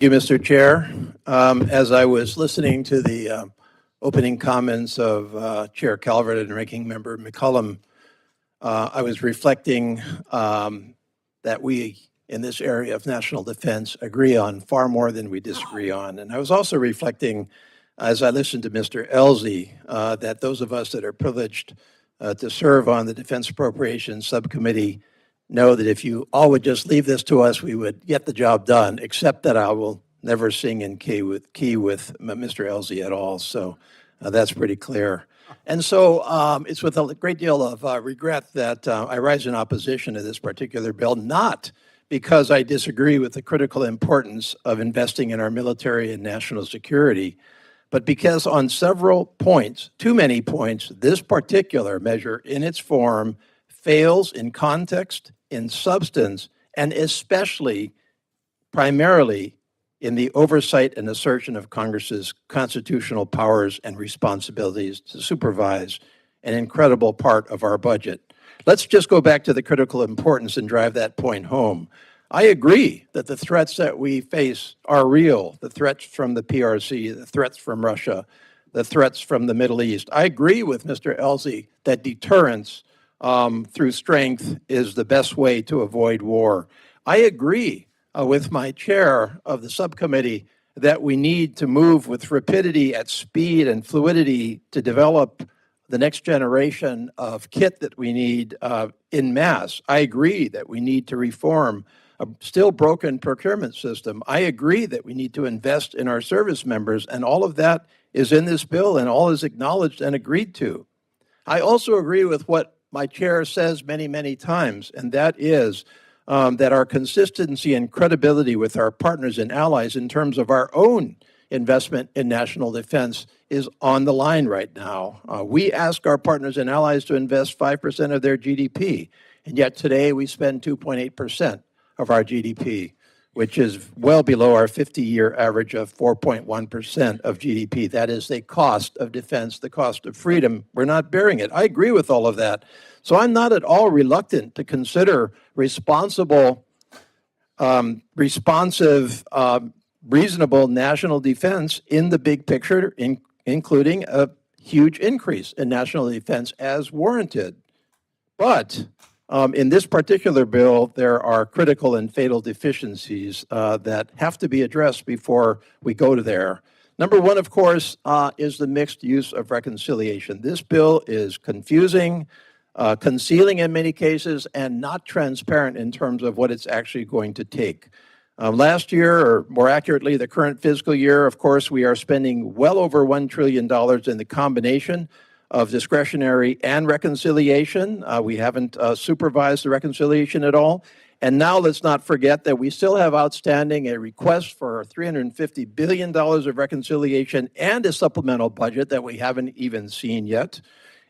Thank you, Mr. Chair. As I was listening to the opening comments of Chair Calvert and Ranking Member McCollum, I was reflecting that we, in this area of national defense, agree on far more than we disagree on. And I was also reflecting, as I listened to Mr. Elsie, that those of us that are privileged to serve on the Defense Appropriations Subcommittee know that if you all would just leave this to us, we would get the job done, except that I will never sing in key with Mr. Elsie at all. So that's pretty clear. And so it's with a great deal of regret that I rise in opposition to this particular bill, not because I disagree with the critical importance of investing in our military and national security, but because on several points, too many points, this particular measure in its form fails in context, in substance, and especially, primarily, in the oversight and assertion of Congress's constitutional powers and responsibilities to supervise an incredible part of our budget. Let's just go back to the critical importance and drive that point home. I agree that the threats that we face are real, the threats from the PRC, the threats from Russia, the threats from the Middle East. I agree with Mr. Elsie that deterrence through strength is the best way to avoid war. I agree with my chair of the subcommittee that we need to move with rapidity, at speed and fluidity to develop the next generation of kit that we need en masse. I agree that we need to reform a still broken procurement system. I agree that we need to invest in our service members, and all of that is in this bill and all is acknowledged and agreed to. I also agree with what my chair says many, many times, and that is that our consistency and credibility with our partners and allies in terms of our own investment in national defense is on the line right now. We ask our partners and allies to invest 5% of their GDP, and yet today we spend 2.8% of our GDP, which is well below our 50-year average of 4.1% of GDP. That is the cost of defense, the cost of freedom. We're not bearing it. I agree with all of that. So I'm not at all reluctant to consider responsible, responsive, reasonable national defense in the big picture, including a huge increase in national defense as warranted. But in this particular bill, there are critical and fatal deficiencies that have to be addressed before we go to there. Number one, of course, is the mixed use of reconciliation. This bill is confusing, concealing in many cases, and not transparent in terms of what it's actually going to take. Last year, or more accurately, the current fiscal year, of course, we are spending well over $1 trillion in the combination of discretionary and reconciliation. We haven't supervised the reconciliation at all. And now let's not forget that we still have outstanding a request for $350 billion of reconciliation and a supplemental budget that we haven't even seen yet.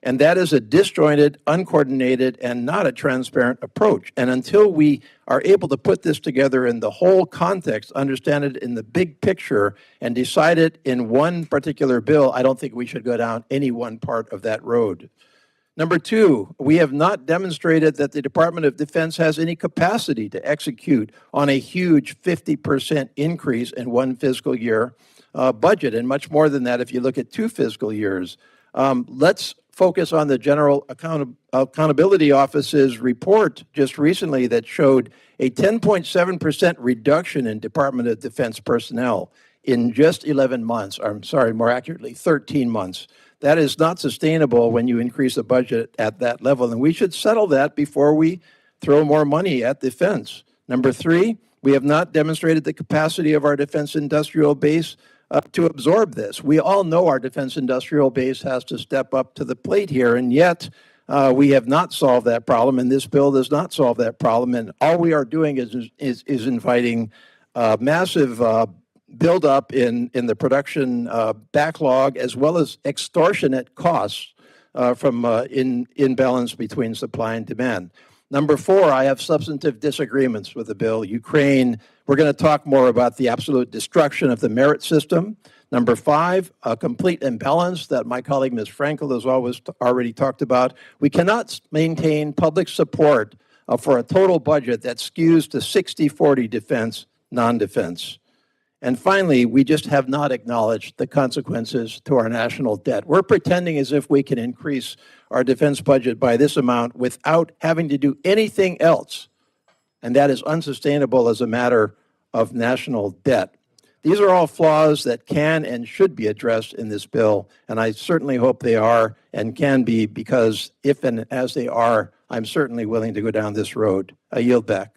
And that is a disjointed, uncoordinated, and not a transparent approach. And until we are able to put this together in the whole context, understand it in the big picture, and decide it in one particular bill, I don't think we should go down any one part of that road. Number two, we have not demonstrated that the Department of Defense has any capacity to execute on a huge 50% increase in one fiscal year budget, and much more than that if you look at 2 fiscal years. Let's focus on the General Accountability Office's report just recently that showed a 10.7% reduction in Department of Defense personnel in just 11 months. I'm sorry, more accurately, 13 months. That is not sustainable when you increase the budget at that level, and we should settle that before we throw more money at defense. Number three, we have not demonstrated the capacity of our defense industrial base to absorb this. We all know our defense industrial base has to step up to the plate here, and yet we have not solved that problem, and this bill does not solve that problem. And all we are doing is inviting massive buildup in the production backlog, as well as extortionate costs from imbalance between supply and demand. Number four, I have substantive disagreements with the bill. Ukraine, we're going to talk more about the absolute destruction of the merit system. Number five, a complete imbalance that my colleague Ms. Frankel has already talked about. We cannot maintain public support for a total budget that skews to 60-40 defense, non-defense. And finally, we just have not acknowledged the consequences to our national debt. We're pretending as if we can increase our defense budget by this amount without having to do anything else. And that is unsustainable as a matter of national debt. These are all flaws that can and should be addressed in this bill, and I certainly hope they are and can be, because if and as they are, I'm certainly willing to go down this road. I yield back.